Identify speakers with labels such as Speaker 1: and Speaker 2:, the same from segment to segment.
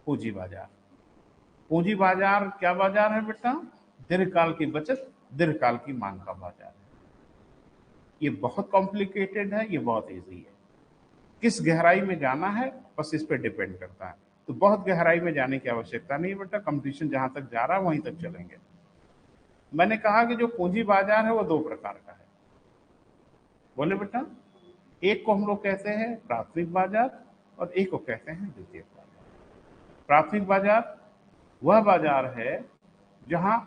Speaker 1: पूंजी बाजार। पूंजी बाजार क्या बाजार है बेटा? दीर्घकाल की बचत, दीर्घकाल की मांग का बाजार है। ये बहुत कॉम्प्लिकेटेड है, ये बहुत इजी है। किस गहराई में जाना है बस इस पे डिपेंड करता है। तो बहुत गहराई में जाने की आवश्यकता नहीं है बेटा, कंपटीशन जहां तक जा रहा है वहीं तक चलेंगे। मैंने कहा कि जो पूंजी बाजार है वो दो प्रकार का है। बोले बेटा? एक को हम लोग कहते हैं प्राथमिक बाजार और एक को कहते हैं द्वितीयक बाजार। प्राथमिक बाजार वह बाजार है जहां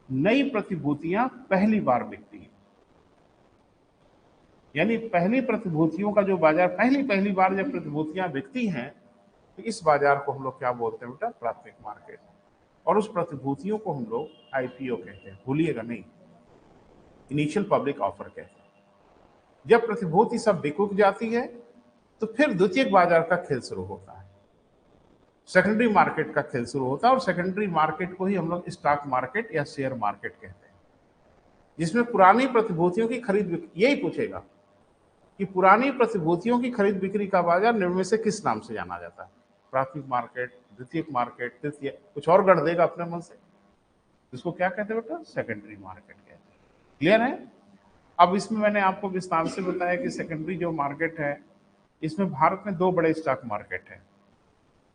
Speaker 1: नई प्रतिभूतियां पहली बार बिकती हैं, यानी पहली प्रतिभूतियों का जो बाजार, पहली बार जब प्रतिभूतियां बिकती हैं तो इस बाजार को हम लोग क्या बोलते हैं बेटा? प्राथमिक मार्केट। और उस प्रतिभूतियों को हम लोग आईपीओ कहते हैं, भूलिएगा नहीं, इनिशियल पब्लिक ऑफर कहते हैं। जब प्रतिभूति सब बिक जाती है तो फिर द्वितीयक बाजार का खेल शुरू होता है, सेकेंडरी मार्केट का खेल शुरू होता है। और सेकेंडरी मार्केट को ही हम लोग स्टॉक मार्केट या शेयर मार्केट कहते हैं, जिसमें पुरानी प्रतिभूतियों की खरीद बिक्री। यही पूछेगा कि पुरानी प्रतिभूतियों की खरीद बिक्री का बाजार निम्न में से किस नाम से जाना जाता है? प्राथमिक मार्केट, द्वितीयक मार्केट, तृतीय, कुछ और गढ़ देगा अपने मन से। इसको क्या कहते हैं बेटा? सेकेंडरी मार्केट कहते हैं। क्लियर है? अब इसमें मैंने आपको विस्तार से बताया कि सेकेंडरी जो मार्केट है, इसमें भारत में दो बड़े स्टॉक मार्केट है,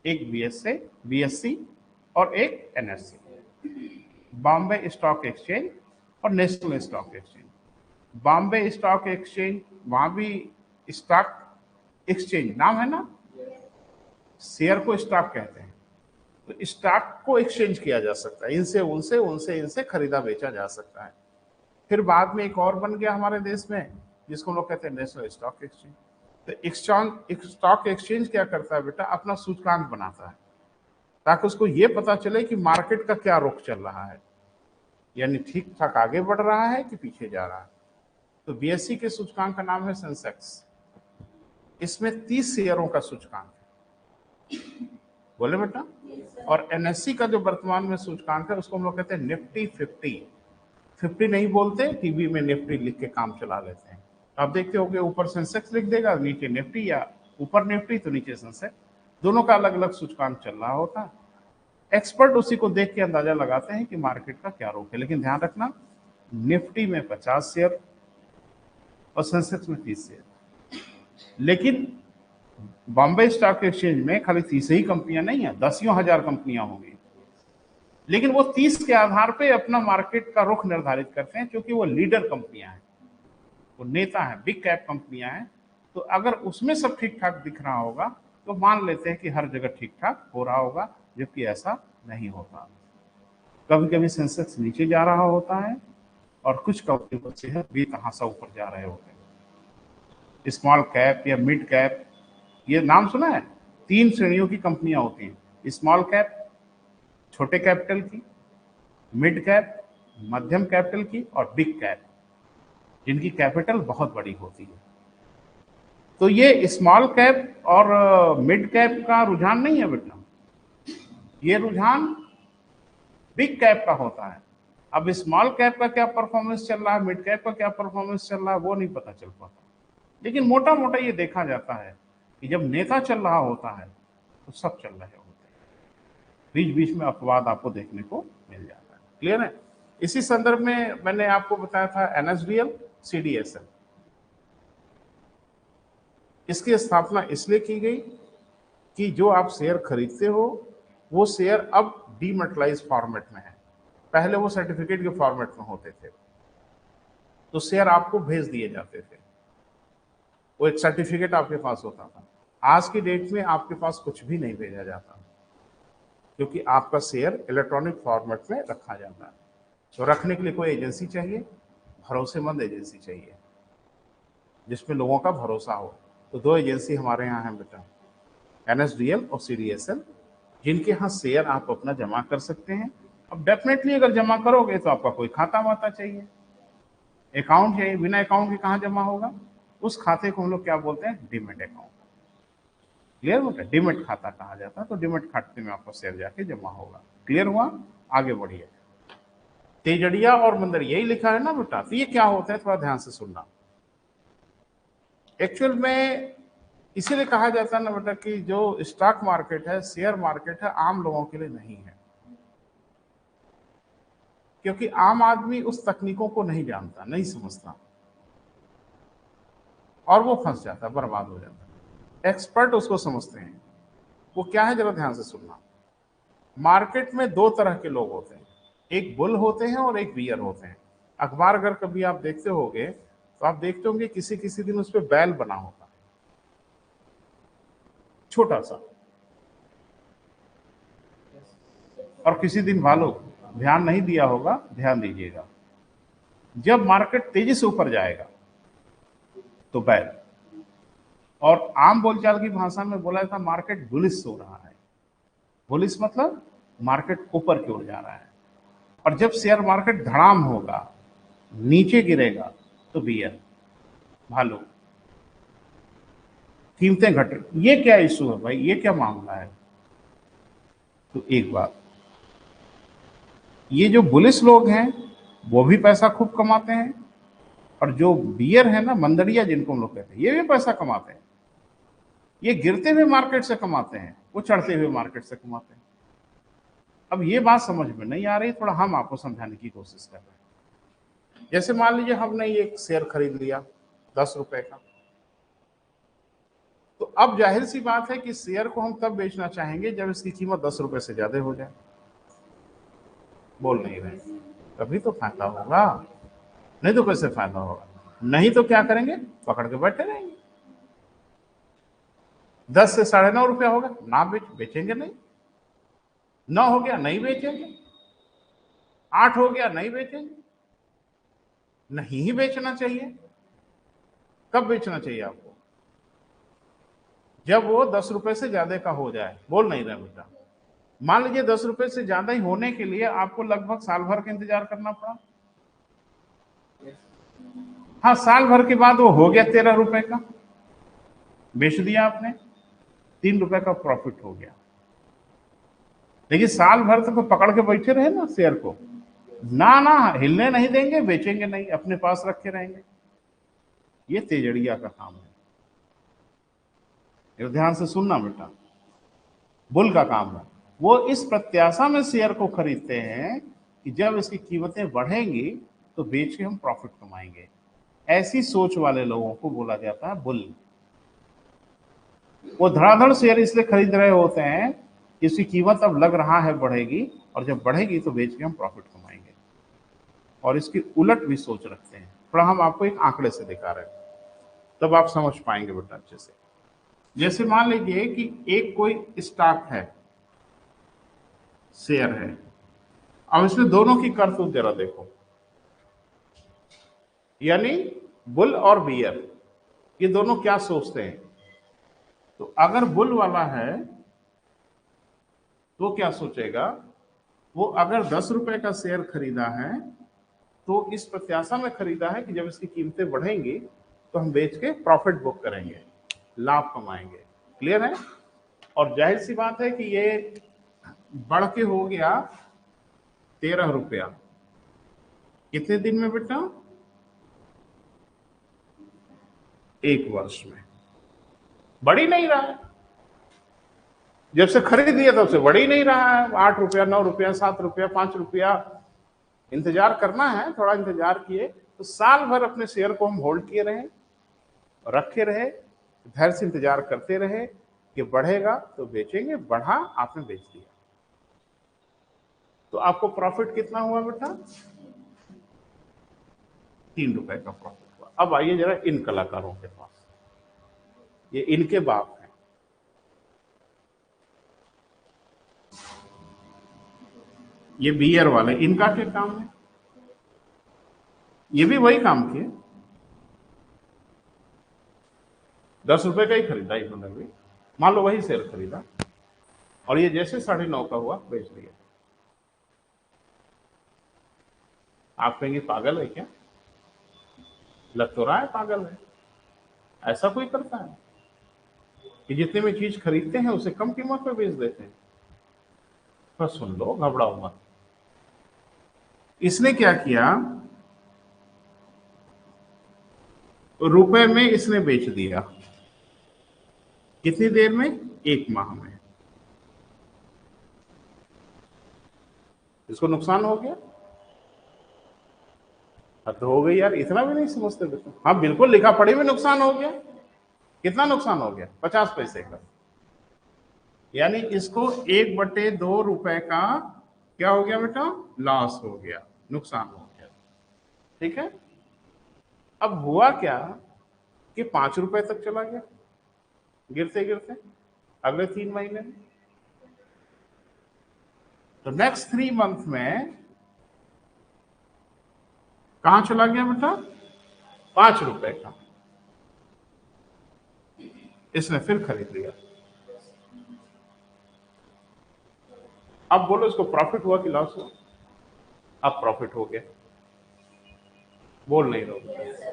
Speaker 1: एक बीएससी और एक एनएससी, बॉम्बे स्टॉक एक्सचेंज और national stock exchange. Bombay stock exchange, वहां भी स्टॉक एक्सचेंज नाम है ना, शेयर को स्टॉक कहते हैं। तो स्टॉक को एक्सचेंज किया जा सकता है, इनसे उनसे, उनसे इनसे खरीदा बेचा जा सकता है। फिर बाद में एक और बन गया हमारे देश में, जिसको हम लोग कहते हैं नेशनल स्टॉक एक्सचेंज। तो स्टॉक एक्सचेंज क्या करता है बेटा? अपना सूचकांक बनाता है ताकि उसको ये पता चले कि मार्केट का क्या रुख चल रहा है, यानी ठीक ठाक आगे बढ़ रहा है कि पीछे जा रहा है। तो बीएससी के सूचकांक का नाम है सेंसेक्स, इसमें 30 शेयरों का सूचकांक है। बोले बेटा? और एनएससी का जो वर्तमान में सूचकांक है उसको हम लोग कहते हैं निफ्टी 50। 50 नहीं बोलते, टीवी में निफ्टी लिख के काम चला लेते हैं। आप देखते हो कि ऊपर सेंसेक्स लिख देगा, नीचे निफ्टी, या ऊपर निफ्टी तो नीचे सेंसेक्स, दोनों का अलग अलग सूचकांक चल रहा होता है। एक्सपर्ट उसी को देख के अंदाजा लगाते हैं कि मार्केट का क्या रुख है। लेकिन ध्यान रखना, निफ्टी में 50 शेयर और सेंसेक्स में 30 शेयर। लेकिन बॉम्बे स्टॉक एक्सचेंज में खाली 30 ही कंपनियां नहीं है, दसियों हजार कंपनियां होंगी। लेकिन वो 30 के आधार पे अपना मार्केट का रुख निर्धारित करते हैं, क्योंकि वो लीडर कंपनियां हैं, वो नेता है, बिग कैप कंपनियां हैं। तो अगर उसमें सब ठीक ठाक दिख रहा होगा तो मान लेते हैं कि हर जगह ठीक ठाक हो रहा होगा, जबकि ऐसा नहीं होता। कभी कभी सेंसेक्स नीचे जा रहा होता है और कुछ कंपनियों के शेयर बेतहाशा ऊपर जा रहे होते हैं। स्मॉल कैप या मिड कैप, ये नाम सुना है? 3 श्रेणियों की कंपनियां होती हैं, स्मॉल कैप छोटे कैपिटल की, मिड कैप मध्यम कैपिटल की, और बिग कैप जिनकी कैपिटल बहुत बड़ी होती है। तो ये स्मॉल कैप और मिड कैप का रुझान नहीं है बेटा, ये रुझान बिग कैप का होता है। अब स्मॉल कैप का क्या परफॉर्मेंस चल रहा है, मिड कैप का क्या परफॉर्मेंस चल रहा है, वो नहीं पता चल पाता। लेकिन मोटा मोटा ये देखा जाता है कि जब नेता चल रहा होता है तो सब चल रहे होते हैं, बीच बीच में अपवाद आपको देखने को मिल जाता है। क्लियर है? इसी संदर्भ में मैंने आपको बताया था एनएसडीएल, सीडीएसएल। इसकी स्थापना इसलिए की गई कि जो आप शेयर खरीदते हो वो शेयर अब डीमेटलाइज फॉर्मेट में है। पहले वो सर्टिफिकेट के फॉर्मेट में होते थे, तो शेयर आपको भेज दिए जाते थे, वो एक सर्टिफिकेट आपके पास होता था। आज की डेट में आपके पास कुछ भी नहीं भेजा जाता, क्योंकि आपका शेयर इलेक्ट्रॉनिक फॉर्मेट में रखा जाता है। तो रखने के लिए कोई एजेंसी चाहिए, भरोसेमंद एजेंसी चाहिए जिसमें लोगों का भरोसा हो। तो 2 एजेंसी हमारे यहाँ हैं बेटा, एनएसडीएल और सीडीएसएल, जिनके यहाँ शेयर आप अपना जमा कर सकते हैं। अब डेफिनेटली अगर जमा करोगे तो आपका कोई खाता वाता चाहिए, अकाउंट चाहिए। बिना अकाउंट के कहाँ जमा होगा? उस खाते को हम लोग क्या बोलते हैं? Demat account. क्लियर होगा? डीमेट खाता कहा जाता है। तो डीमेट खाते में आपका शेयर जाके जमा होगा। क्लियर हुआ? आगे बढ़िए। तेजड़िया और मंदिर यही लिखा है ना बेटा। तो ये क्या होता है, थोड़ा ध्यान से सुनना। एक्चुअल में इसीलिए कहा जाता है ना बेटा कि जो स्टॉक मार्केट है, शेयर मार्केट है, आम लोगों के लिए नहीं है, क्योंकि आम आदमी उस तकनीकों को नहीं जानता, नहीं समझता, और वो फंस जाता है, बर्बाद हो जाता है। एक्सपर्ट उसको समझते हैं। वो क्या है, जरा ध्यान से सुनना। मार्केट में दो तरह के लोग होते हैं, एक बुल होते हैं और एक बियर होते हैं। अखबार अगर कभी आप देखते होंगे तो आप देखते होंगे किसी किसी दिन उस पर बैल बना होगा, छोटा सा, और किसी दिन भालू। ध्यान नहीं दिया होगा, ध्यान दीजिएगा। जब मार्केट तेजी से ऊपर जाएगा तो बैल, और आम बोलचाल की भाषा में बोला था मार्केट बुलिश हो रहा है। बुलिश मतलब मार्केट ऊपर की ओर जा रहा है। और जब शेयर मार्केट धड़ाम होगा, नीचे गिरेगा, तो बियर, भालू, कीमतें घट रही। ये क्या इशू है भाई, ये क्या मामला है? तो एक बात, ये जो बुलिश लोग हैं वो भी पैसा खूब कमाते हैं, और जो बियर है ना, मंदड़िया जिनको हम लोग कहते हैं, ये भी पैसा कमाते हैं। ये गिरते हुए मार्केट से कमाते हैं, वो चढ़ते हुए मार्केट से कमाते हैं। अब ये बात समझ में नहीं आ रही, थोड़ा हम आपको समझाने की कोशिश कर रहे हैं। जैसे मान लीजिए हमने एक शेयर खरीद लिया 10 रुपए का, तो अब जाहिर सी बात है कि शेयर को हम तब बेचना चाहेंगे जब इसकी कीमत 10 रुपए से ज्यादा हो जाए। बोल नहीं रहे, तभी तो फायदा होगा, नहीं तो कैसे फायदा होगा? नहीं तो क्या करेंगे, पकड़ के बैठे रहेंगे। 10 से 9.5 रुपया होगा, ना बेचेंगे नहीं। 9 हो गया, नहीं बेचेंगे। 8 हो गया, नहीं बेचेंगे। नहीं ही बेचना चाहिए। कब बेचना चाहिए आपको? जब वो 10 रुपए से ज्यादा का हो जाए। बोल नहीं रहे बेटा। मान लीजिए 10 रुपए से ज्यादा ही होने के लिए आपको लगभग साल भर का इंतजार करना पड़ा। हाँ, साल भर के बाद वो हो गया 13 रुपए का, बेच दिया आपने, 3 रुपए का प्रॉफिट हो गया। लेकिन साल भर तक तो पकड़ के बैठे रहे ना शेयर को, ना ना हिलने नहीं देंगे, बेचेंगे नहीं, अपने पास रखे रहेंगे। ये तेजड़िया का काम है। ये ध्यान से सुनना बेटा, बुल का काम है। वो इस प्रत्याशा में शेयर को खरीदते हैं कि जब इसकी कीमतें बढ़ेंगी तो बेच के हम प्रॉफिट कमाएंगे। ऐसी सोच वाले लोगों को बोला जाता है बुल। वो धड़ाधड़ शेयर इसलिए खरीद रहे होते हैं, इसकी कीमत अब लग रहा है बढ़ेगी, और जब बढ़ेगी तो बेच के हम प्रॉफिट कमाएंगे। और इसकी उलट भी सोच रखते हैं। थोड़ा हम आपको एक आंकड़े से दिखा रहे हैं, तब आप समझ पाएंगे बेटा अच्छे से। जैसे मान लीजिए कि एक कोई स्टॉक है, शेयर है। अब इसमें दोनों की करतूत जरा देखो, यानी बुल और बियर, ये दोनों क्या सोचते हैं। तो अगर बुल वाला है तो क्या सोचेगा, वो अगर 10 रुपए का शेयर खरीदा है तो इस प्रत्याशा में खरीदा है कि जब इसकी कीमतें बढ़ेंगी तो हम बेच के प्रॉफिट बुक करेंगे, लाभ कमाएंगे। क्लियर है? और जाहिर सी बात है कि ये बढ़ के हो गया 13 रुपया। कितने दिन में बेटा? 1 वर्ष में। बढ़ ही नहीं रहा है। जब से खरीद लिया तब से बढ़ ही नहीं रहा है। 8 रुपया, 9 रुपया, 7 रुपया, 5 रुपया। इंतजार करना है, थोड़ा इंतजार किए तो साल भर अपने शेयर को हम होल्ड किए रहे, रखे रहे, धैर्य से इंतजार करते रहे कि बढ़ेगा तो बेचेंगे, बढ़ा आपने बेच दिया, तो आपको प्रॉफिट कितना हुआ बेटा? 3 रुपए का प्रॉफिट हुआ। अब आइए जरा इन कलाकारों के पास, ये इनके बाप हैं। ये बियर वाले, इनका क्या काम है? ये भी वही काम किए, 10 रुपए का ही खरीदा इन्होंने भी। मान लो वही शेयर खरीदा, और ये जैसे 9.5 का हुआ बेच दिया। आप कहेंगे पागल है क्या? लग तो रहा है पागल है। ऐसा कोई करता है कि जितने में चीज खरीदते हैं उसे कम कीमत पे बेच देते हैं? पर सुन लो, घबराओ मत। इसने क्या किया, रुपए में इसने बेच दिया, कितनी देर में? 1 माह में। इसको नुकसान हो गया। अब तो हो गई यार, इतना भी नहीं समझते बेटा। हाँ बिल्कुल, लिखा पढ़ी में नुकसान हो गया। कितना नुकसान हो गया? 50 पैसे का। यानी इसको 1/2 रुपए का क्या हो गया बेटा? लॉस हो गया, नुकसान हो गया। ठीक है। अब हुआ क्या कि 5 रुपए तक चला गया गिरते गिरते अगले 3 महीने में। तो नेक्स्ट 3 मंथ में कहां चला गया बेटा? 5 रुपए का। इसने फिर खरीद लिया। अब बोलो इसको प्रॉफिट हुआ कि लॉस हुआ? अब प्रॉफिट हो गया। बोल नहीं रहे।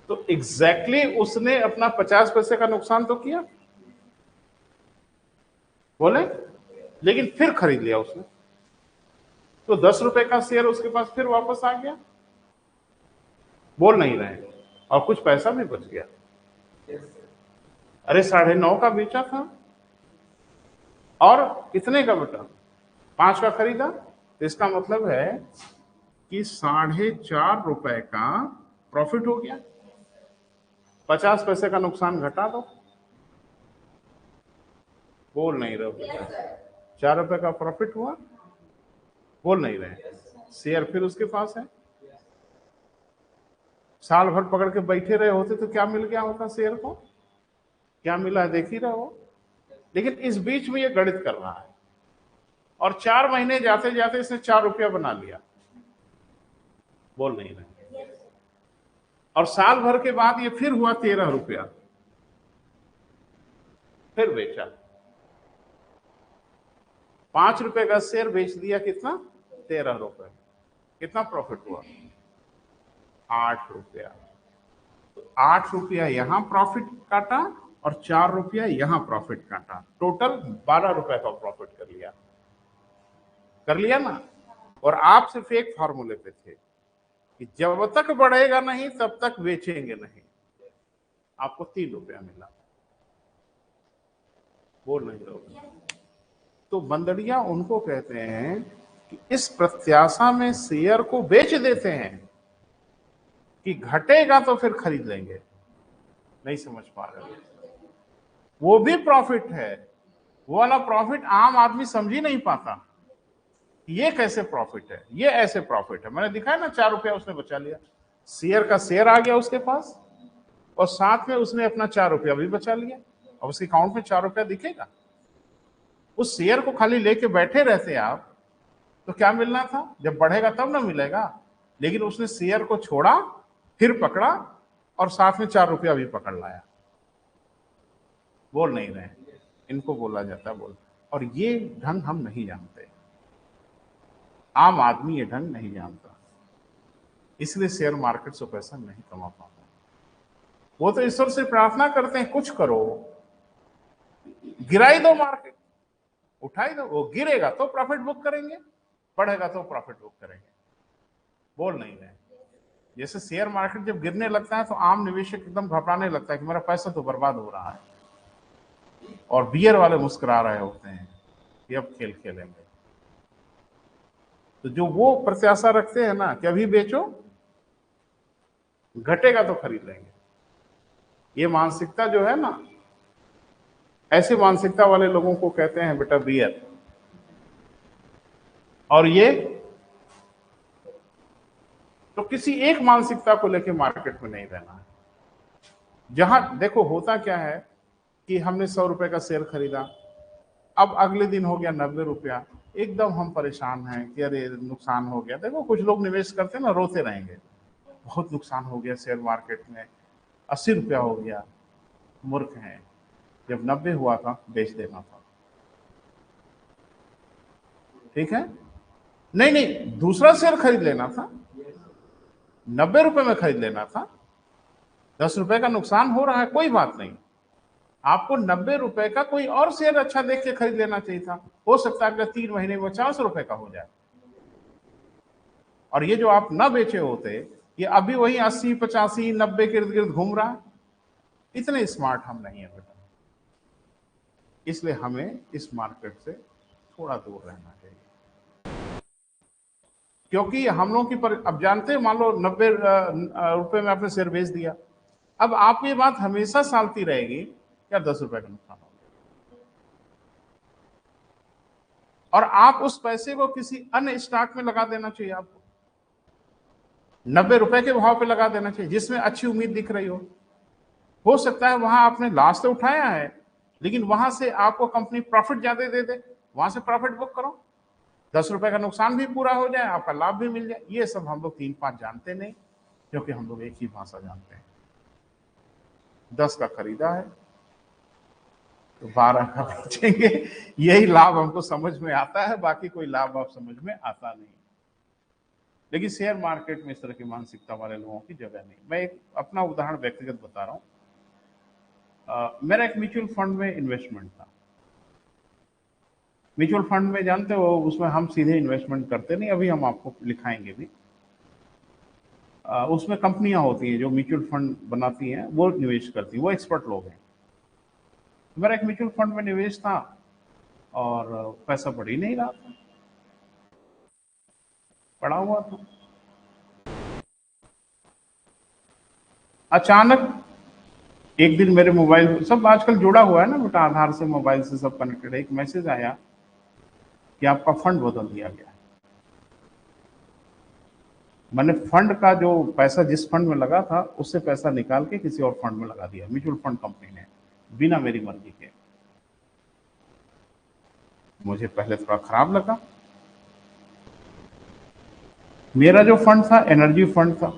Speaker 1: तो एग्जैक्टली उसने अपना 50 पैसे का नुकसान तो किया, बोले, लेकिन फिर खरीद लिया उसने। तो 10 रुपए का शेयर उसके पास फिर वापस आ गया। बोल नहीं रहे। और कुछ पैसा भी बच गया। अरे 9.5 का बेचा था और कितने का बेटा? 5 का खरीदा। तो इसका मतलब है कि 4.5 रुपए का प्रॉफिट हो गया। 50 पैसे का नुकसान घटा दो। बोल नहीं रहे बेटा। 4 रुपए का प्रॉफिट हुआ। बोल नहीं रहे। शेयर फिर उसके पास है। साल भर पकड़ के बैठे रहे होते तो क्या मिल गया होता शेयर को? क्या मिला है देख ही रहे हो। लेकिन इस बीच में ये गणित कर रहा है और 4 महीने जाते जाते इसने 4 रुपया बना लिया। बोल नहीं रहे। और साल भर के बाद ये फिर हुआ 13 रुपया, फिर बेचा। 5 रुपए का शेयर बेच दिया। कितना? 13 रुपए। कितना प्रॉफिट हुआ? 8 रुपया। तो 8 रुपया यहां प्रॉफिट काटा और 4 रुपया यहां प्रॉफिट काटा। टोटल 12 रुपए का प्रॉफिट कर लिया। कर लिया ना। और आप सिर्फ एक फॉर्मूले पे थे कि जब तक बढ़ेगा नहीं तब तक बेचेंगे नहीं। आपको 3 रुपया मिला। बोल नहीं रहे। तो बंदड़िया उनको कहते हैं कि इस प्रत्याशा में शेयर को बेच देते हैं कि घटेगा तो फिर खरीद लेंगे। नहीं समझ पा रहे? वो भी प्रॉफिट है। वो वाला प्रॉफिट आम आदमी समझ ही नहीं पाता। ये कैसे प्रॉफिट है? ये ऐसे प्रॉफिट है। मैंने दिखाया ना, 4 रुपया उसने बचा लिया। शेयर का शेयर आ गया उसके पास और साथ में उसने अपना 4 रुपया भी बचा लिया। अब उसके अकाउंट में 4 रुपया दिखेगा। उस शेयर को खाली लेके बैठे रहते आप तो क्या मिलना था? जब बढ़ेगा तब ना मिलेगा। लेकिन उसने शेयर को छोड़ा, फिर पकड़ा और साथ में 4 रुपया भी पकड़ लाया। बोल नहीं रहे। इनको बोला जाता है बोल। और ये ढंग हम नहीं जानते। आम आदमी ये ढंग नहीं जानता, इसलिए शेयर मार्केट से पैसा नहीं कमा पाता। वो तो ईश्वर से प्रार्थना करते हैं कुछ करो, गिराई दो मार्केट, उठाई दो। वो गिरेगा तो प्रॉफिट बुक करेंगे, बढ़ेगा तो प्रॉफिट बुक करेंगे। बोल नहीं रहे। जैसे शेयर मार्केट जब गिरने लगता है तो आम निवेशक एकदम घबराने लगता है कि मेरा पैसा तो बर्बाद हो रहा है। और बियर वाले मुस्कुरा रहे होते हैं कि अब खेल खेलेंगे। तो जो वो प्रत्याशा रखते हैं ना कि अभी बेचो, घटेगा तो खरीद लेंगे, ये मानसिकता जो है ना, ऐसे मानसिकता वाले लोगों को कहते हैं बेटा बियर। और ये तो किसी एक मानसिकता को लेकर मार्केट में नहीं रहना है। जहां देखो होता क्या है कि हमने 100 रुपए का शेयर खरीदा, अब अगले दिन हो गया 90 रुपया। एकदम हम परेशान हैं कि अरे नुकसान हो गया। देखो कुछ लोग निवेश करते हैं ना, रोते रहेंगे, बहुत नुकसान हो गया शेयर मार्केट में, 80 रुपया हो गया। मूर्ख हैं। जब 90 हुआ था बेच देना था। ठीक है। नहीं नहीं, दूसरा शेयर खरीद लेना था, 90 रुपए में खरीद लेना था। 10 रुपए का नुकसान हो रहा है, कोई बात नहीं। आपको 90 रुपए का कोई और शेयर अच्छा देख के खरीद लेना चाहिए था। हो सकता है अगले 3 महीने में 50 रुपए का हो जाए। और ये जो आप न बेचे होते, ये अभी वही 80, 85, 90 के इर्द गिर्द घूम रहा है। इतने स्मार्ट हम नहीं है बेटा। इसलिए हमें इस मार्केट से थोड़ा दूर रहना चाहिए, क्योंकि हम लोगों की अब जानते हैं, मान लो 90 रुपए में आपने शेयर बेच दिया, अब आप ये बात हमेशा सालती रहेगी क्या 10 रुपए का नुकसान हो गया, और आप उस पैसे को किसी अन्य स्टॉक में लगा देना चाहिए। आपको 90 रुपए के भाव पे लगा देना चाहिए जिसमें अच्छी उम्मीद दिख रही हो सकता है वहां आपने लॉस तो उठाया है, लेकिन वहां से आपको कंपनी प्रॉफिट ज्यादा दे दे, वहां से प्रॉफिट बुक करो, 10 रुपए का नुकसान भी पूरा हो जाए, आपका लाभ भी मिल जाए। ये सब हम लोग 3-5 जानते नहीं, क्योंकि हम लोग एक ही भाषा जानते हैं। 10 का खरीदा है तो 12 का बेचेंगे, यही लाभ हमको समझ में आता है, बाकी कोई लाभ आप समझ में आता नहीं। लेकिन शेयर मार्केट में इस तरह की मानसिकता वाले लोगों की जगह नहीं। मैं एक अपना उदाहरण व्यक्तिगत बता रहा हूं। मेरा एक म्यूचुअल फंड में इन्वेस्टमेंट था। म्यूचुअल फंड में जानते हो, उसमें हम सीधे इन्वेस्टमेंट करते नहीं, अभी हम आपको लिखाएंगे भी। उसमें कंपनियां होती हैं जो म्यूचुअल फंड बनाती हैं, वो निवेश करती हैं, वो एक्सपर्ट लोग हैं। मेरा एक म्यूचुअल फंड में निवेश था और पैसा बढ़ ही नहीं रहा था, पड़ा हुआ था। अचानक एक दिन मेरे मोबाइल, सब आजकल जुड़ा हुआ है ना बेटा, आधार से मोबाइल से सब कनेक्टेड है, एक मैसेज आया कि आपका फंड बदल दिया गया। मैंने फंड का जो पैसा जिस फंड में लगा था उससे पैसा निकाल के किसी और फंड में लगा दिया, म्यूचुअल फंड कंपनी ने, बिना मेरी मर्जी के। मुझे पहले थोड़ा खराब लगा। मेरा जो फंड था एनर्जी फंड था,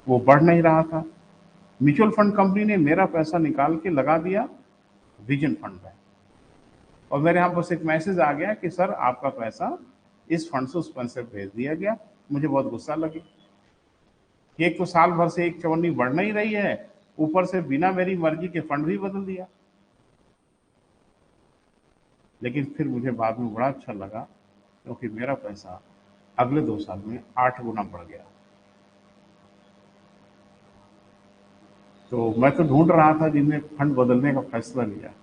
Speaker 1: वो बढ़ नहीं रहा था। म्यूचुअल फंड कंपनी ने मेरा पैसा निकाल के लगा दिया विजन फंड में, और मेरे यहाँ बस एक मैसेज आ गया कि सर आपका पैसा इस फंड से उस फंड से भेज दिया गया। मुझे बहुत गुस्सा लगी। एक तो साल भर से एक चवन्नी बढ़ नहीं रही है, ऊपर से बिना मेरी मर्जी के फंड भी बदल दिया। लेकिन फिर मुझे बाद में बड़ा अच्छा लगा, क्योंकि मेरा पैसा अगले 2 साल में 8 गुना बढ़ गया। तो मैं तो ढूंढ रहा था जिन्हें फंड बदलने का फैसला लिया,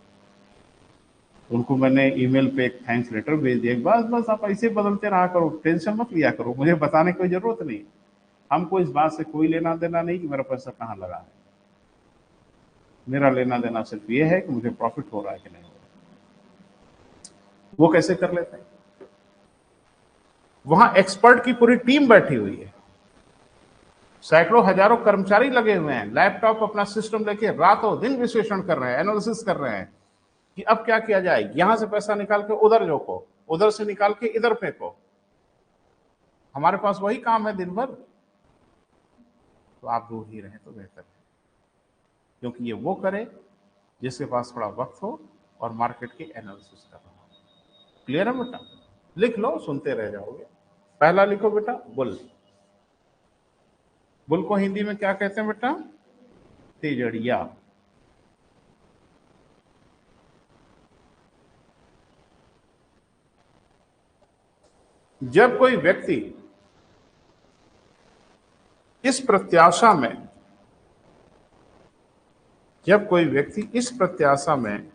Speaker 1: उनको मैंने ईमेल पे एक थैंक्स लेटर भेज दिया, बस बस आप ऐसे बदलते रहा करो, टेंशन मत लिया करो, मुझे बताने की कोई जरूरत नहीं। हमको इस बात से कोई लेना देना नहीं कि मेरा पैसा कहाँ लगा है। मेरा लेना देना सिर्फ ये है कि मुझे प्रॉफिट हो रहा है कि नहीं हो रहा है। वो कैसे कर लेते हैं? वहां एक्सपर्ट की पूरी टीम बैठी हुई है, सैकड़ों हजारों कर्मचारी लगे हुए हैं, लैपटॉप अपना सिस्टम लेके रातों दिन विश्लेषण कर रहे हैं, एनालिसिस कर रहे हैं कि अब क्या किया जाए, यहां से पैसा निकाल के उधर झोंको, उधर से निकाल के इधर फेंको। हमारे पास वही काम है दिन भर। तो आप दूर ही रहें तो बेहतर है, क्योंकि ये वो करे जिसके पास थोड़ा वक्त हो और मार्केट की एनालिसिस कर रहा हो। क्लियर है बेटा? लिख लो, सुनते रह जाओगे। पहला लिखो बेटा, बुल। बुल को हिंदी में क्या कहते हैं बेटा? तेजड़िया। जब कोई व्यक्ति इस प्रत्याशा में जब कोई व्यक्ति इस प्रत्याशा में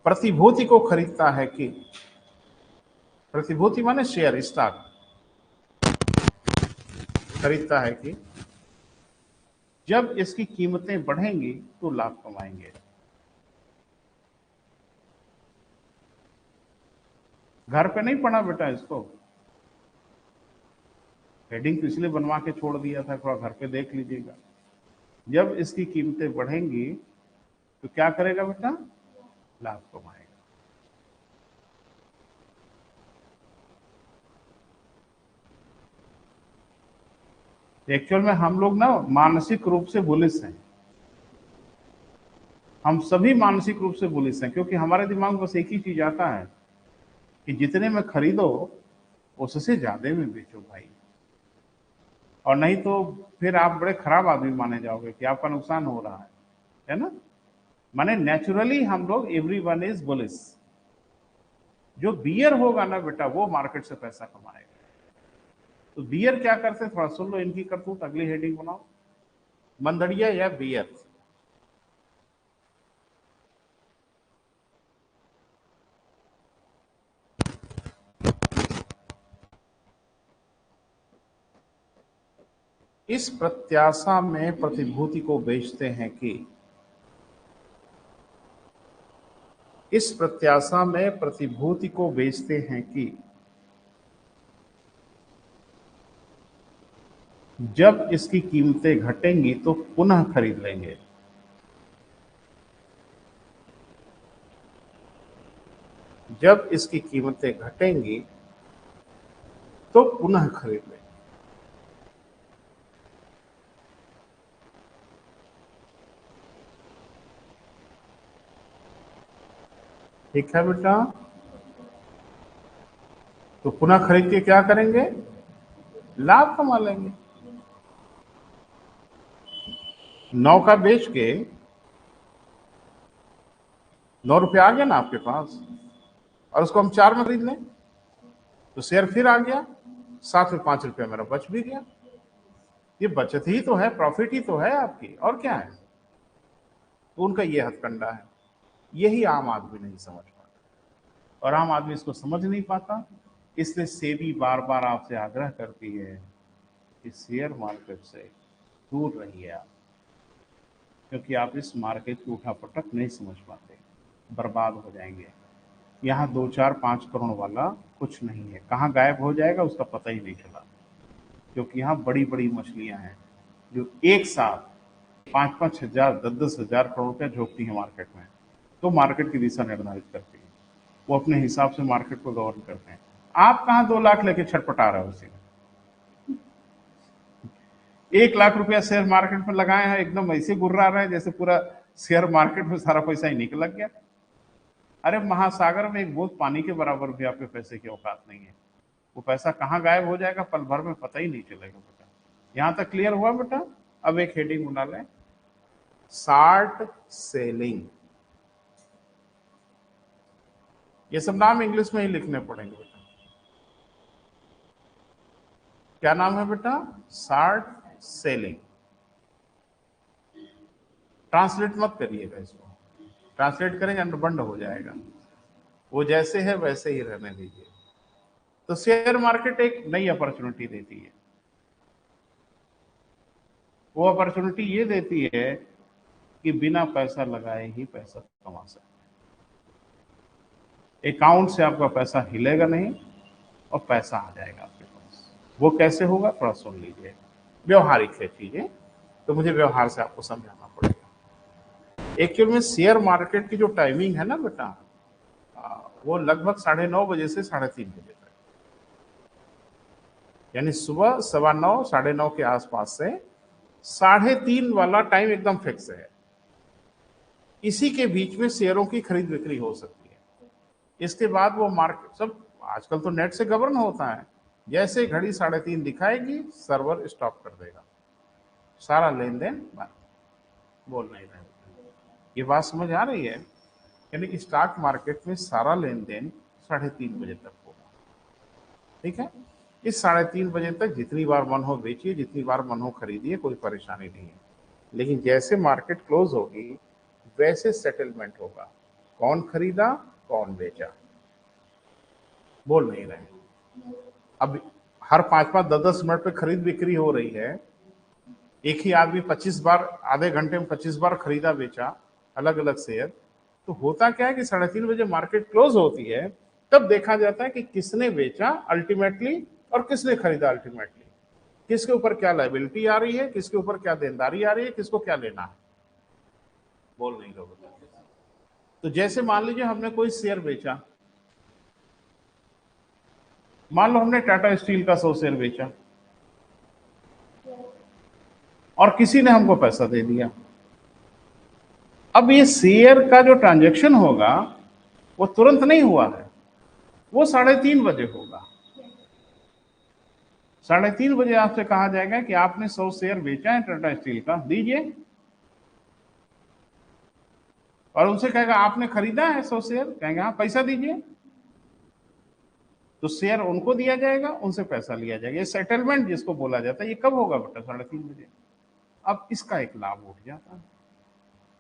Speaker 1: प्रतिभूति को खरीदता है कि, प्रतिभूति माने शेयर, स्टॉक खरीदता है कि जब इसकी कीमतें बढ़ेंगी तो लाभ कमाएंगे। घर पे नहीं पढ़ा बेटा इसको, हेडिंग तो इसलिए बनवा के छोड़ दिया था, थोड़ा घर पे देख लीजिएगा। जब इसकी कीमतें बढ़ेंगी तो क्या करेगा बेटा? लाभ कमाएगा। एक्चुअल में हम लोग ना मानसिक रूप से बुलिश हैं, हम सभी मानसिक रूप से बुलिश हैं, क्योंकि हमारे दिमाग में बस एक ही चीज आता है कि जितने में खरीदो उससे ज्यादा में बेचो भाई, और नहीं तो फिर आप बड़े खराब आदमी माने जाओगे कि आपका नुकसान हो रहा है ना? माने नेचुरली हम लोग एवरीवन इज बुलिश। जो बियर होगा ना बेटा वो मार्केट से पैसा कमाएगा। तो बियर क्या करते हैं, थोड़ा सुन लो इनकी करतूत, अगली हेडिंग बनाओ। मंदड़िया या बियर, इस प्रत्याशा में प्रतिभूति को बेचते हैं कि, इस प्रत्याशा में प्रतिभूति को बेचते हैं कि जब इसकी कीमतें घटेंगी तो पुनः खरीद लेंगे। जब इसकी कीमतें घटेंगी तो पुनः खरीद लेंगे। ठीक है बेटा, तो पुनः खरीद के क्या करेंगे? लाभ कमा लेंगे। 9 का बेच के 9 रुपये आ गया ना आपके पास, और उसको हम 4 में खरीद लें तो शेयर फिर आ गया, साथ में 5 रुपया मेरा बच भी गया। ये बचत ही तो है, प्रॉफिट ही तो है आपकी, और क्या है? तो उनका ये हथकंडा है, यही आम आदमी नहीं समझ पाता, और आम आदमी इसको समझ नहीं पाता। इसलिए सेबी बार बार आपसे आग्रह करती है कि शेयर मार्केट से दूर रहिए आप, क्योंकि आप इस मार्केट की उठापटक नहीं समझ पाते, बर्बाद हो जाएंगे। यहाँ 2, 4, 5 करोड़ वाला कुछ नहीं है, कहाँ गायब हो जाएगा उसका पता ही नहीं चला, क्योंकि यहाँ बड़ी बड़ी मछलियां हैं जो एक साथ 5-5 हजार 10-10 हजार करोड़ रुपया झोंकती है मार्केट में, तो मार्केट की दिशा निर्धारित करती है। वो अपने हिसाब से मार्केट को गवर्न करते हैं। आप कहाँ 2 लाख लेके छटपटा रहे हो? उसी में 1 लाख रुपया शेयर मार्केट में लगाए हैं, एकदम ऐसे गुर्रा रहे हैं जैसे पूरा शेयर मार्केट में सारा पैसा ही निकल गया। अरे महासागर में एक बूंद पानी के बराबर भी आपके पैसे की औकात नहीं है। वो पैसा कहाँ गायब हो जाएगा पल भर में पता ही नहीं चलेगा बेटा। यहां तक क्लियर हुआ बेटा? अब एक हेडिंग बना लें, शॉर्ट सेलिंग। ये सब नाम इंग्लिश में ही लिखने पड़ेंगे बेटा। क्या नाम है बेटा? Short selling. ट्रांसलेट मत करिएगा इसको, ट्रांसलेट करेंगे अंडरबंड हो जाएगा। वो जैसे है वैसे ही रहने दीजिए। तो शेयर मार्केट एक नई अपॉर्चुनिटी देती है। वो अपॉर्चुनिटी ये देती है कि बिना पैसा लगाए ही पैसा कमा सकते हैं। अकाउंट से आपका पैसा हिलेगा नहीं और पैसा आ जाएगा आपके पास। वो कैसे होगा थोड़ा सुन लीजिए। व्यवहारिक है चीजें, तो मुझे व्यवहार से आपको समझाना पड़ेगा। एक्चुअल में शेयर मार्केट की जो टाइमिंग है ना बेटा, वो लगभग 9:30 बजे से 3:30 बजे तक, यानी सुबह 9:15 9:30 के आसपास से 3:30 वाला टाइम एकदम फिक्स है। इसी के बीच में शेयरों की खरीद बिक्री हो सकती है। इसके बाद वो मार्केट सब आजकल तो नेट से गवर्न होता है। जैसे घड़ी 3:30 दिखाएगी सर्वर स्टॉप कर देगा, सारा लेन देन बोल नहीं रहे। ये बात समझ आ रही है? यानी कि स्टॉक मार्केट में सारा लेन देन 3:30 बजे तक होगा। ठीक है, इस 3:30 बजे तक जितनी बार मन हो बेचिए, जितनी बार मन हो खरीदिए, कोई परेशानी नहीं है। लेकिन जैसे मार्केट क्लोज होगी वैसे सेटलमेंट होगा, कौन खरीदा कौन बेचा। बोल नहीं रहे। अब हर 5-5 10-10 मिनट पे खरीद बिक्री हो रही है। एक ही आदमी 25 बार, आधे घंटे में 25 बार खरीदा बेचा अलग अलग शेयर। तो होता क्या है कि 3:30 बजे मार्केट क्लोज होती है, तब देखा जाता है कि किसने बेचा अल्टीमेटली और किसने खरीदा अल्टीमेटली, किसके ऊपर क्या लायबिलिटी आ रही है, किसके ऊपर क्या देनदारी आ रही है, किसको क्या लेना है। बोल नहीं रहे। तो जैसे मान लीजिए हमने कोई शेयर बेचा, मान लो हमने टाटा स्टील का 100 शेयर बेचा और किसी ने हमको पैसा दे दिया। अब ये शेयर का जो ट्रांजैक्शन होगा वो तुरंत नहीं हुआ है, वो 3:30 बजे होगा। 3:30 बजे आपसे कहा जाएगा कि आपने 100 शेयर बेचा है टाटा स्टील का, दीजिए। और उनसे कहेगा आपने खरीदा है 100 शेयर, कहेंगे हाँ, पैसा दीजिए। तो शेयर उनको दिया जाएगा, उनसे पैसा लिया जाएगा। ये सेटलमेंट जिसको बोला जाता है, ये कब होगा बेटा? 3:30 बजे। अब इसका एक लाभ उठ जाता है,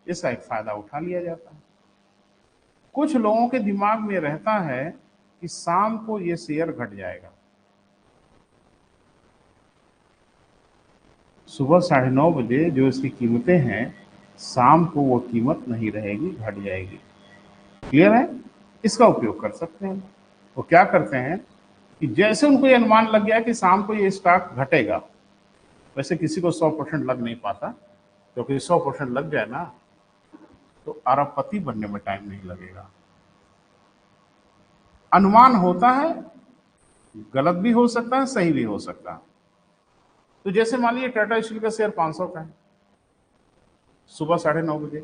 Speaker 1: इसका एक फायदा उठा लिया जाता है। कुछ लोगों के दिमाग में रहता है कि शाम को ये शेयर घट जाएगा, सुबह 9:30 जो इसकी कीमतें हैं, शाम को वो कीमत नहीं रहेगी, घट जाएगी। क्लियर है? इसका उपयोग कर सकते हैं। वो क्या करते हैं कि जैसे उनको ये अनुमान लग गया कि शाम को ये स्टॉक घटेगा, वैसे किसी को 100% लग नहीं पाता, क्योंकि 100% लग जाए ना तो अरबपति बनने में टाइम नहीं लगेगा। अनुमान होता है, गलत भी हो सकता है, सही भी हो सकता है। तो जैसे मान लीजिए टाटा स्टील का शेयर 500 का है सुबह 9:30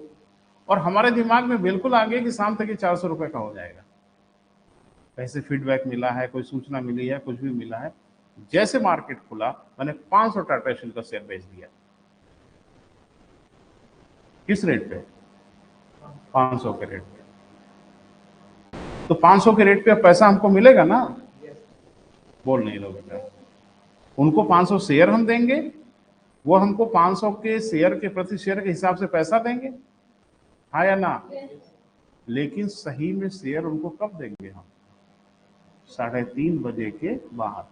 Speaker 1: और हमारे दिमाग में बिल्कुल आ गया कि शाम तक ये 400 रुपए का हो जाएगा। कैसे फीडबैक मिला है, कोई सूचना मिली है, कुछ भी मिला है, जैसे मार्केट खुला मैंने 500 टाटा स्टील का शेयर बेच दिया। किस रेट पे? 500 के रेट पे। तो 500 के रेट पे अब पैसा हमको मिलेगा ना? बोल नहीं लो बेटा। उनको 500 शेयर हम देंगे, वो हमको 500 के शेयर के प्रति शेयर के हिसाब से पैसा देंगे, हाँ या ना? लेकिन सही में शेयर उनको कब देंगे हम? 3:30 बजे के बाद।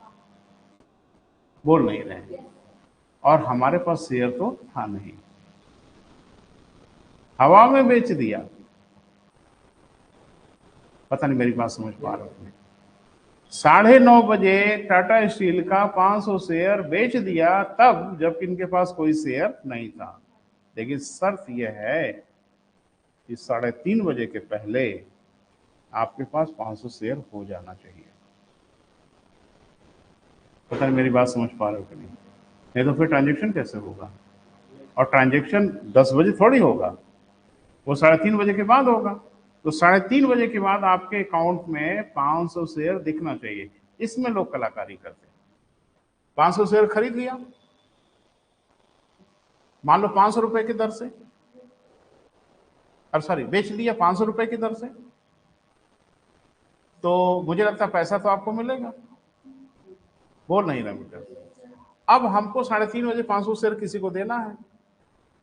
Speaker 1: बोल नहीं रहे। और हमारे पास शेयर तो था नहीं, हवा में बेच दिया। पता नहीं मेरी बात समझ पा रहे हो? 9:30 बजे टाटा स्टील का 500 शेयर बेच दिया, तब जबकि इनके पास कोई शेयर नहीं था। लेकिन शर्त यह है कि 3:30 बजे के पहले आपके पास 500 शेयर हो जाना चाहिए। पता नहीं मेरी बात समझ पा रहे हो कि नहीं तो फिर ट्रांजेक्शन कैसे होगा? और ट्रांजेक्शन 10 बजे थोड़ी होगा, वो 3:30 बजे के बाद होगा। तो 3:30 बजे के बाद आपके अकाउंट में 500 शेयर दिखना चाहिए। इसमें लोग कलाकारी करते हैं। 500 शेयर खरीद लिया, मान लो 500 रुपए की दर से, सॉरी बेच लिया 500 रुपए की दर से, तो मुझे लगता है पैसा तो आपको मिलेगा। बोल नहीं रहा बेटा। अब हमको 3:30 बजे 500 शेयर किसी को देना है,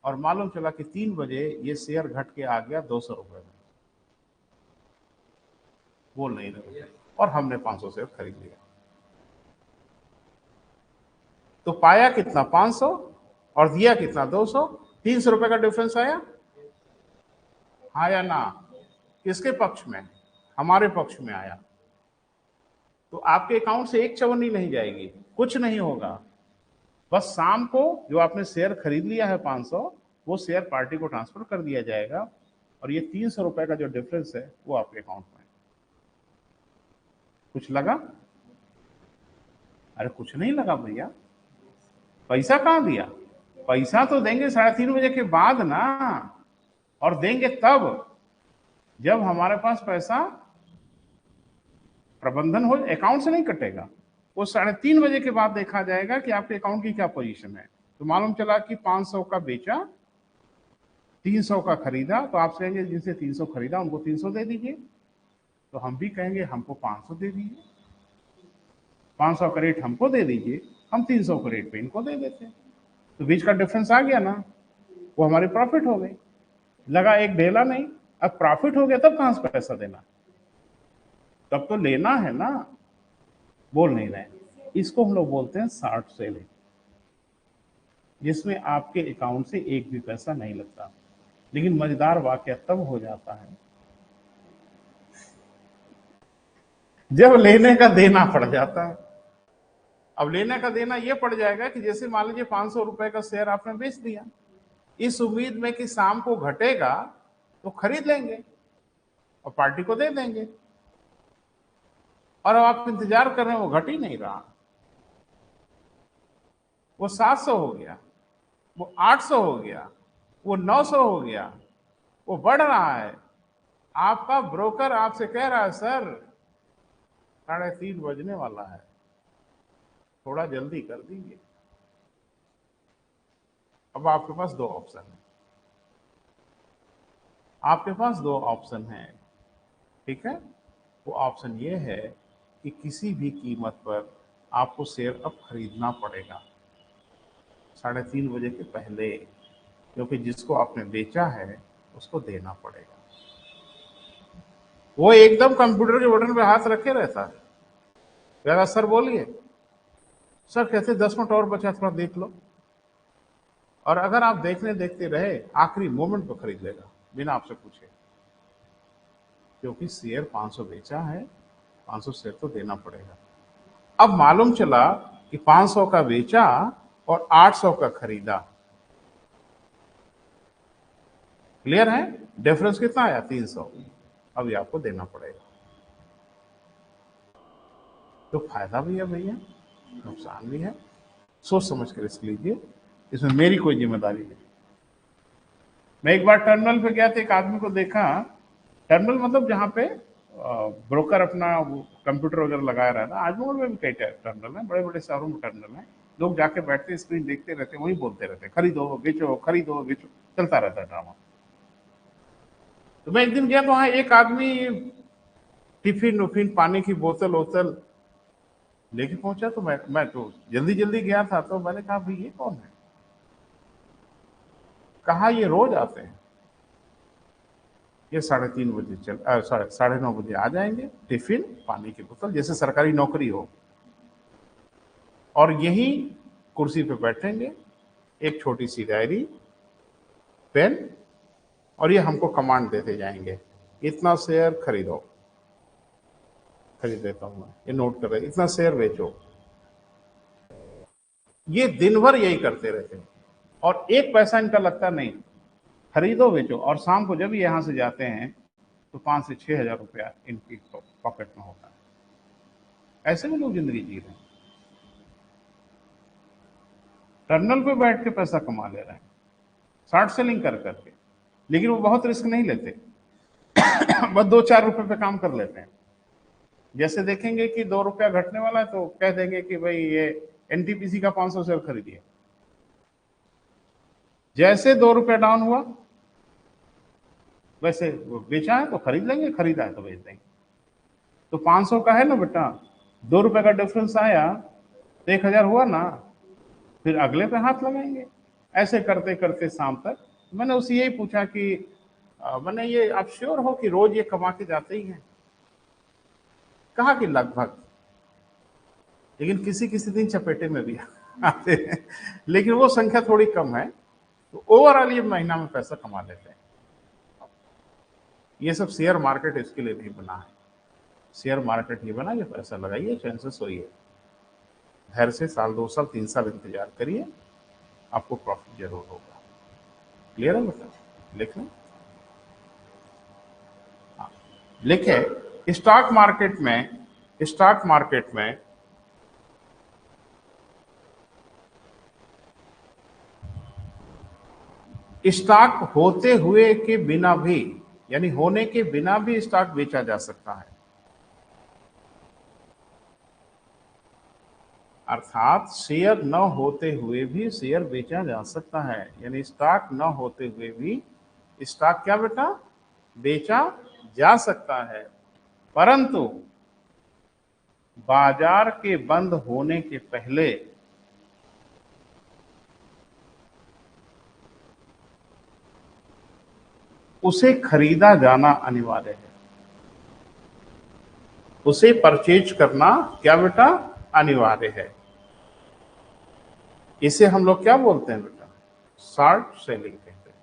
Speaker 1: और मालूम चला कि 3 बजे ये शेयर घट के आ गया 200 रुपए में। बोल नहीं रहे। और हमने 500 शेयर खरीद लिया, तो पाया कितना? 500, और दिया कितना? 200। 300 रुपए का डिफरेंस आया, हाँ या ना? किसके पक्ष में? हमारे पक्ष में आया। तो आपके अकाउंट से एक चवन्नी नहीं जाएगी, कुछ नहीं होगा। बस शाम को जो आपने शेयर खरीद लिया है 500, वो शेयर पार्टी को ट्रांसफर कर दिया जाएगा, और ये 300 रुपए का जो डिफरेंस है वो आपके अकाउंट में। कुछ लगा? अरे कुछ नहीं लगा भैया। पैसा कहां दिया? पैसा तो देंगे 3:30 बजे के बाद ना, और देंगे तब जब हमारे पास पैसा प्रबंधन हो, अकाउंट से नहीं कटेगा। वो 3:30 बजे के बाद देखा जाएगा कि आपके अकाउंट की क्या पोजीशन है। तो मालूम चला कि 500 का बेचा, 300 का खरीदा, तो आप कहेंगे जिनसे 300 खरीदा उनको 300 दे दीजिए, तो हम भी कहेंगे हमको 500 दे दीजिए। 500 का रेट हमको दे दीजिए, हम 300 का रेट पे इनको दे देते हैं। तो बीच का डिफरेंस आ गया ना, वो हमारी प्रॉफिट हो गई। लगा एक ढेला नहीं, अब प्रॉफिट हो गया तब कहां से पैसा देना? तब तो लेना है ना। बोल नहीं रहे। इसको हम लोग बोलते हैं शॉर्ट सेलिंग, जिसमें आपके अकाउंट से एक भी पैसा नहीं लगता। लेकिन मजेदार वाकया तब हो जाता है जब लेने का देना पड़ जाता है। अब लेने का देना यह पड़ जाएगा कि जैसे मान लीजिए 500 रुपए का शेयर आपने बेच दिया, इस उम्मीद में कि शाम को घटेगा तो खरीद लेंगे और पार्टी को दे देंगे, और अब आप इंतजार कर रहे हैं, वो घट ही नहीं रहा। वो 700 हो गया, वो 800 हो गया, वो 900 हो गया, वो बढ़ रहा है। आपका ब्रोकर आपसे कह रहा है सर 3:30 बजने वाला है, थोड़ा जल्दी कर दीजिए। अब आपके पास दो ऑप्शन है, आपके पास दो ऑप्शन है, ठीक है? वो ऑप्शन ये है कि किसी भी कीमत पर आपको शेयर अब खरीदना पड़ेगा 3:30 बजे के पहले, क्योंकि जिसको आपने बेचा है उसको देना पड़ेगा। वो एकदम कंप्यूटर के बटन पे हाथ रखे रहता है, कहेगा सर बोलिए। सर कहते 10 मिनट और बचा, थोड़ा देख लो। और अगर आप देखते रहे, आखिरी मोमेंट पर खरीद लेगा बिना आपसे पूछे, क्योंकि शेयर 500 बेचा है, 500 शेयर तो देना पड़ेगा। अब मालूम चला कि 500 का बेचा और 800 का खरीदा। क्लियर है? डिफरेंस कितना आया? 300। अभी आपको देना पड़ेगा। तो फायदा भी है भैया, नुकसान भी है। सोच समझ कर रिस्क लीजिए, इसमें मेरी कोई जिम्मेदारी नहीं। मैं एक बार टर्मिनल पे गया था, एक आदमी को देखा। टर्मिनल मतलब जहाँ पे ब्रोकर अपना कंप्यूटर वगैरह लगाया रहता है। आजमगढ़ में भी कई टर्मिनल है, बड़े बड़े शहरों में टर्मिनल है। लोग जाके बैठते, स्क्रीन देखते रहते, वही बोलते रहते, खरीदो बेचो, खरीदो बेचो, चलता रहता है ड्रामा। तो मैं एक दिन गया तो वहां एक आदमी टिफिन उफिन, पानी की बोतल वोतल लेके पहुंचा। तो मैं तो जल्दी जल्दी गया था, तो मैंने कहा भाई ये कौन है? कहा ये रोज आते हैं, ये 3:30 बजे चल, 9:30 बजे आ जाएंगे, टिफिन पानी की बोतल, जैसे सरकारी नौकरी हो, और यही कुर्सी पे बैठेंगे, एक छोटी सी डायरी, पेन, और ये हमको कमांड देते जाएंगे, इतना शेयर खरीदो, खरीद देता हूं मैं, ये नोट कर रहे, इतना शेयर बेचो। ये दिन भर यही करते रहते हैं और एक पैसा इनका लगता नहीं। खरीदो बेचो, और शाम को जब यहां से जाते हैं तो 5 से 6 हजार रुपया इनकी पॉकेट में होता है। ऐसे में लोग जिंदगी जी रहे हैं, टर्मिनल पे बैठ के पैसा कमा ले रहे हैं, शॉर्ट सेलिंग कर करके। लेकिन वो बहुत रिस्क नहीं लेते, बस 2-4 रुपए पे काम कर लेते हैं। जैसे देखेंगे कि 2 रुपया घटने वाला है तो कह देंगे कि भाई ये एनटीपीसी का 500 शेयर खरीदिए। जैसे 2 रुपया डाउन हुआ, वैसे बेचा है तो खरीद लेंगे, खरीदा है तो बेच देंगे। तो 500 का है ना बेटा, 2 रुपए का डिफरेंस आया तो 1,000 हुआ ना, फिर अगले पे हाथ लगाएंगे। ऐसे करते करते शाम तक। मैंने उससे यही पूछा कि मैंने ये आप श्योर हो कि रोज ये कमा के जाते ही हैं? कहा कि लगभग, लेकिन किसी किसी दिन चपेटे में भी आते हैं, लेकिन वो संख्या थोड़ी कम है। तो ओवरऑल ये महीना में पैसा कमा लेते हैं। ये सब शेयर मार्केट इसके लिए नहीं बना है। शेयर मार्केट ये बना कि पैसा लगाइए, चैन से सोइए, धैर्य से 1-2 साल 3 साल इंतजार करिए, आपको प्रॉफिट जरूर होगा। क्लियर है मतलब? लिख लें। हाँ, लिखे। स्टॉक मार्केट में स्टॉक होते हुए के बिना भी, यानी होने के बिना भी स्टॉक बेचा जा सकता है। अर्थात शेयर न होते हुए भी शेयर बेचा जा सकता है, यानी स्टॉक न होते हुए भी स्टॉक क्या बेटा, बेचा जा सकता है। परंतु बाजार के बंद होने के पहले उसे खरीदा जाना अनिवार्य है। उसे परचेज करना क्या बेटा, अनिवार्य है। इसे हम लोग क्या बोलते हैं बेटा, शॉर्ट सेलिंग कहते हैं।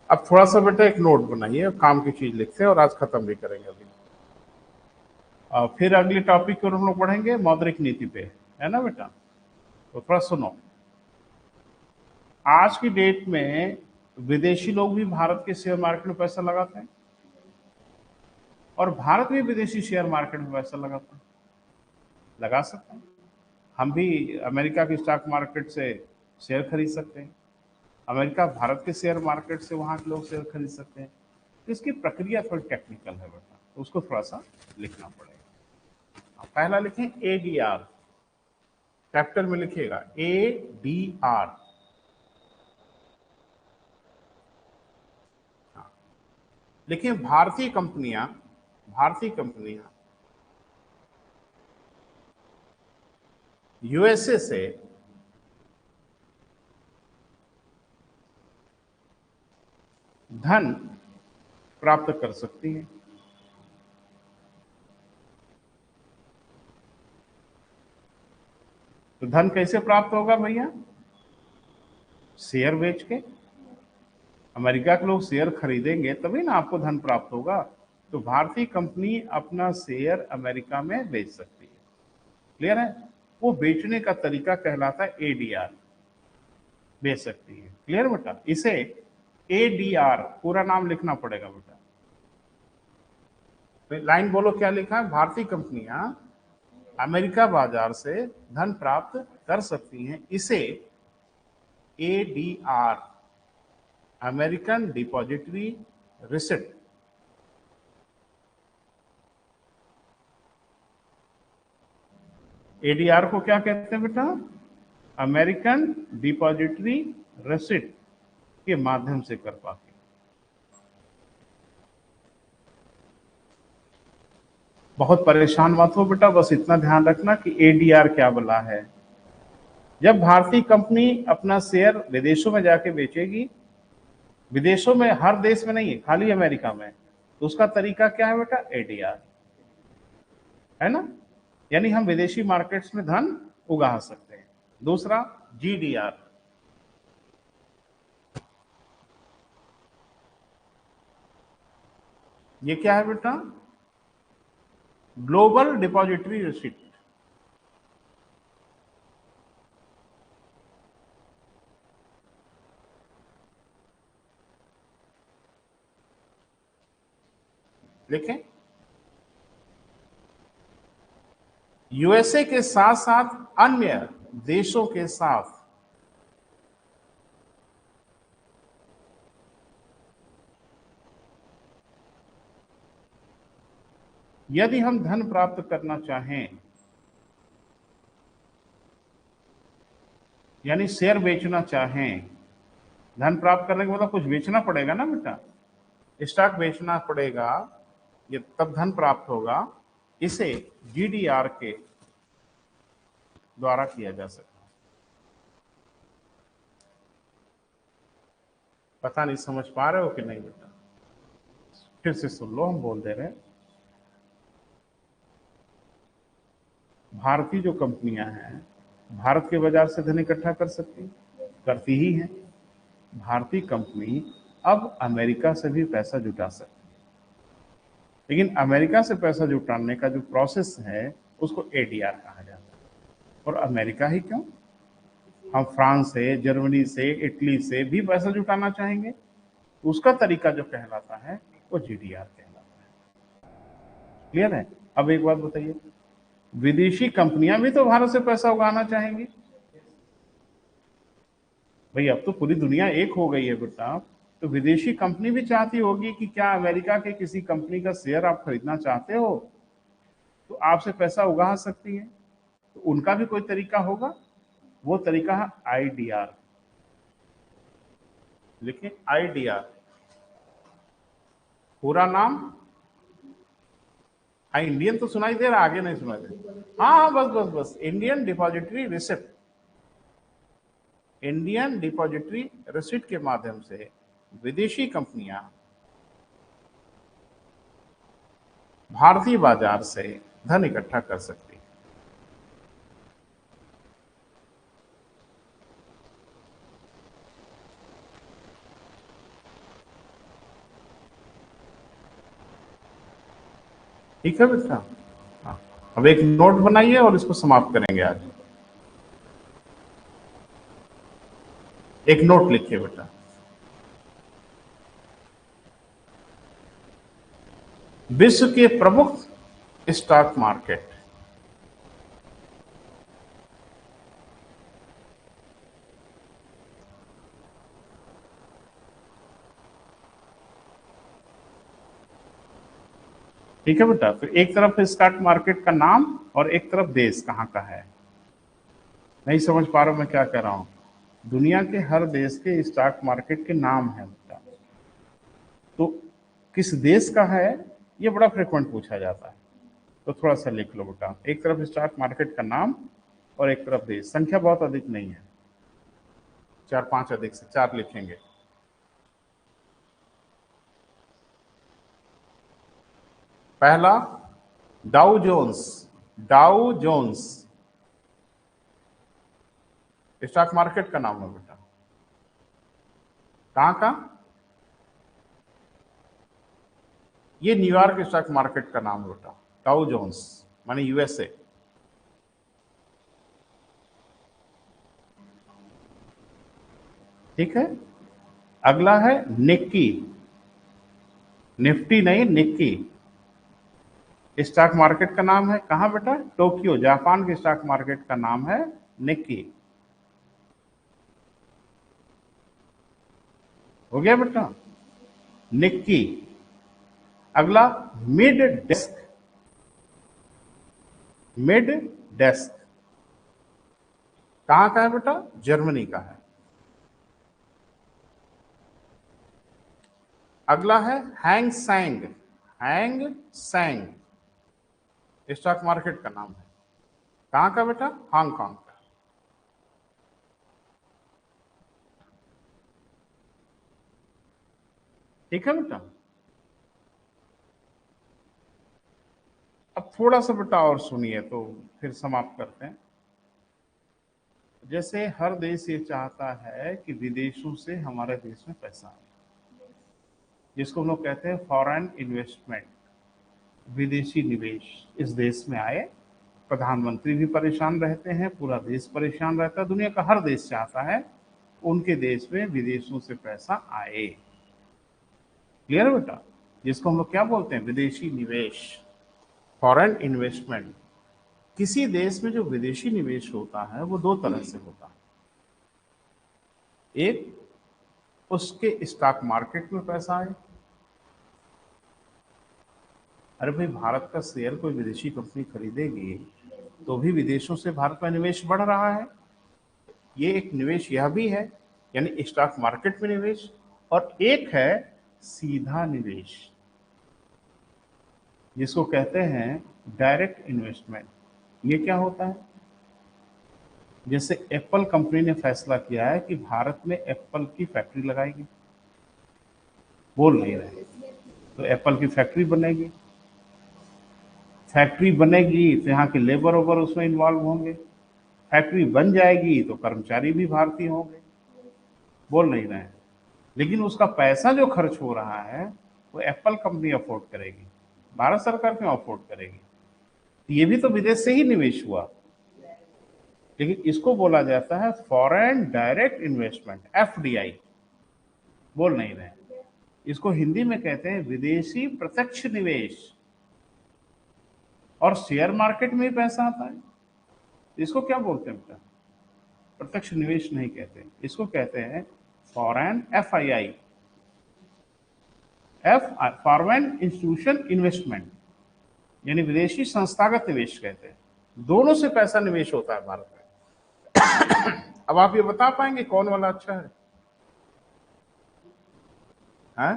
Speaker 1: अब थोड़ा सा बेटा एक नोट बनाइए, काम की चीज लिखते हैं और आज खत्म भी करेंगे अभी। फिर अगली टॉपिक को हम लोग पढ़ेंगे मौद्रिक नीति पे, है ना बेटा? तो थोड़ा सुनो। आज की डेट में विदेशी लोग भी भारत के शेयर मार्केट में पैसा लगाते हैं, और भारत भी विदेशी शेयर मार्केट में पैसा लगाता है, लगा सकते हैं। हम भी अमेरिका के स्टॉक मार्केट से शेयर खरीद सकते हैं, अमेरिका भारत के शेयर मार्केट से वहां के लोग शेयर खरीद सकते हैं। तो इसकी प्रक्रिया थोड़ी टेक्निकल है बेटा, तो उसको थोड़ा सा लिखना पड़ेगा। पहला लिखें ADR, कैपिटल में लिखिएगा ADR। देखिए भारतीय कंपनियां USA से धन प्राप्त कर सकती हैं। तो धन कैसे प्राप्त होगा भैया? शेयर बेच के। अमेरिका के लोग शेयर खरीदेंगे तभी ना आपको धन प्राप्त होगा। तो भारतीय कंपनी अपना शेयर अमेरिका में बेच सकती है। क्लियर है? वो बेचने का तरीका कहलाता है एडीआर, बेच सकती है। क्लियर बेटा? इसे एडीआर पूरा नाम लिखना पड़ेगा बेटा। तो लाइन बोलो क्या लिखा है? भारतीय कंपनियां अमेरिका बाजार से धन प्राप्त कर सकती हैं, इसे ADR, American depository receipt, ADR को क्या कहते हैं बेटा? अमेरिकन डिपॉजिटरी रिसिप्ट के माध्यम से कर पाते। बहुत परेशान मत हो बेटा, बस इतना ध्यान रखना कि एडीआर क्या बोला है। जब भारतीय कंपनी अपना शेयर विदेशों में जाके बेचेगी, विदेशों में हर देश में नहीं है, खाली अमेरिका में, तो उसका तरीका क्या है बेटा? एडीआर, है ना? यानी हम विदेशी मार्केट्स में धन उगा सकते हैं। दूसरा जीडीआर, ये क्या है बेटा? Global depository receipt. देखें, यूएसए के साथ साथ अन्य देशों के साथ यदि हम धन प्राप्त करना चाहें, यानी शेयर बेचना चाहें, धन प्राप्त करने के मतलब कुछ बेचना पड़ेगा ना बेटा, स्टॉक बेचना पड़ेगा, ये तब धन प्राप्त होगा। इसे जीडीआर के द्वारा किया जा सकता है। पता नहीं समझ पा रहे हो कि नहीं बेटा? फिर से सुन लो, हम बोल दे रहे हैं। भारतीय जो कंपनियां हैं भारत के बाजार से धन इकट्ठा कर सकती, करती ही हैं। भारतीय कंपनी अब अमेरिका से भी पैसा जुटा सकती, लेकिन अमेरिका से पैसा जुटाने का जो प्रोसेस है उसको एडीआर कहा जाता है। और अमेरिका ही क्यों, हम फ्रांस से, जर्मनी से, इटली से भी पैसा जुटाना चाहेंगे, उसका तरीका जो कहलाता है वो जीडीआर कहलाता है। क्लियर है? अब एक बात बताइए, विदेशी कंपनियां भी तो भारत से पैसा उगाना चाहेंगी भाई। अब तो पूरी दुनिया एक हो गई है बेटा, तो विदेशी कंपनी भी चाहती होगी कि क्या अमेरिका के किसी कंपनी का शेयर आप खरीदना चाहते हो, तो आपसे पैसा उगा सकती है। तो उनका भी कोई तरीका होगा, वो तरीका है आईडीआर। लिखिए आईडीआर, पूरा नाम। हाँ, इंडियन तो सुनाई दे रहा, आगे नहीं सुनाई दे। हाँ हाँ, बस बस बस, Indian depository receipt. Indian depository receipt के माध्यम से विदेशी कंपनियां भारतीय बाजार से धन इकट्ठा कर सकती है। ठीक है बेटा? हाँ, अब एक नोट बनाइए और इसको समाप्त करेंगे आज। एक नोट लिखिए बेटा, विश्व के प्रमुख स्टॉक मार्केट। ठीक है बेटा? तो एक तरफ स्टॉक मार्केट का नाम और एक तरफ देश कहाँ का है। नहीं समझ पा रहा हूं मैं क्या कह रहा हूं? दुनिया के हर देश के स्टॉक मार्केट के नाम है बेटा। तो किस देश का है, ये बड़ा फ्रिक्वेंट पूछा जाता है। तो थोड़ा सा लिख लो बेटा, एक तरफ स्टॉक मार्केट का नाम और एक तरफ देश। संख्या बहुत अधिक नहीं है, 4-5 अधिक से 4 लिखेंगे। पहला Dow Jones, Dow Jones, stock market का नाम है बेटा। कहाँ का? ये न्यूयॉर्क स्टॉक मार्केट का नाम है बेटा, डाउ जोन्स माने यूएसए। ठीक है, अगला है निक्की, निफ्टी नहीं निक्की स्टॉक मार्केट का नाम है। कहां बेटा? टोक्यो, जापान के स्टॉक मार्केट का नाम है निक्की। हो गया बेटा, निक्की। अगला मिड डेस्क, मिड डेस्क कहां का है बेटा? जर्मनी का है। अगला है Hang Seng, Hang Seng stock market का नाम है। कहां का बेटा? हांगकांग का। ठीक है बेटा। अब थोड़ा सा बेटा और सुनिए तो फिर समाप्त करते हैं। जैसे हर देश ये चाहता है कि विदेशों से हमारे देश में पैसा आए, जिसको हम लोग कहते हैं फॉरेन इन्वेस्टमेंट, विदेशी निवेश इस देश में आए। प्रधानमंत्री भी परेशान रहते हैं, पूरा देश परेशान रहता है, दुनिया का हर देश चाहता है उनके देश में विदेशों से पैसा आए। क्लियर है बेटा? जिसको हम लोग क्या बोलते हैं? विदेशी निवेश, फॉरेन इन्वेस्टमेंट। किसी देश में जो विदेशी निवेश होता है वो दो तरह से होता है। एक, उसके स्टॉक मार्केट में पैसा आए। अरे भाई, भारत का शेयर कोई विदेशी कंपनी खरीदेगी तो भी विदेशों से भारत में निवेश बढ़ रहा है। ये एक निवेश यह भी है, यानी स्टॉक मार्केट में निवेश। और एक है सीधा निवेश, जिसको कहते हैं डायरेक्ट इन्वेस्टमेंट। ये क्या होता है? जैसे एप्पल कंपनी ने फैसला किया है कि भारत में एप्पल की फैक्ट्री लगाएगी, बोल नहीं रहे, तो एप्पल की फैक्ट्री बनेगी। फैक्ट्री बनेगी तो यहाँ के लेबर ओबर उसमें इन्वॉल्व होंगे। फैक्ट्री बन जाएगी तो कर्मचारी भी भारतीय होंगे, बोल नहीं रहे हैं। लेकिन उसका पैसा जो खर्च हो रहा है वो एप्पल कंपनी अफोर्ड करेगी, भारत सरकार क्यों अफोर्ड करेगी? ये भी तो विदेश से ही निवेश हुआ। लेकिन इसको बोला जाता है फॉरेन डायरेक्ट इन्वेस्टमेंट, एफडीआई, बोल नहीं रहे। इसको हिंदी में कहते हैं विदेशी प्रत्यक्ष निवेश। और शेयर मार्केट में ही पैसा आता है। इसको क्या बोलते हैं बेटा? प्रत्यक्ष निवेश नहीं कहते, इसको कहते हैं foreign FII, F foreign institution investment, यानी विदेशी संस्थागत निवेश कहते हैं। दोनों से पैसा निवेश होता है भारत में। अब आप ये बता पाएंगे कौन वाला अच्छा है? हैं?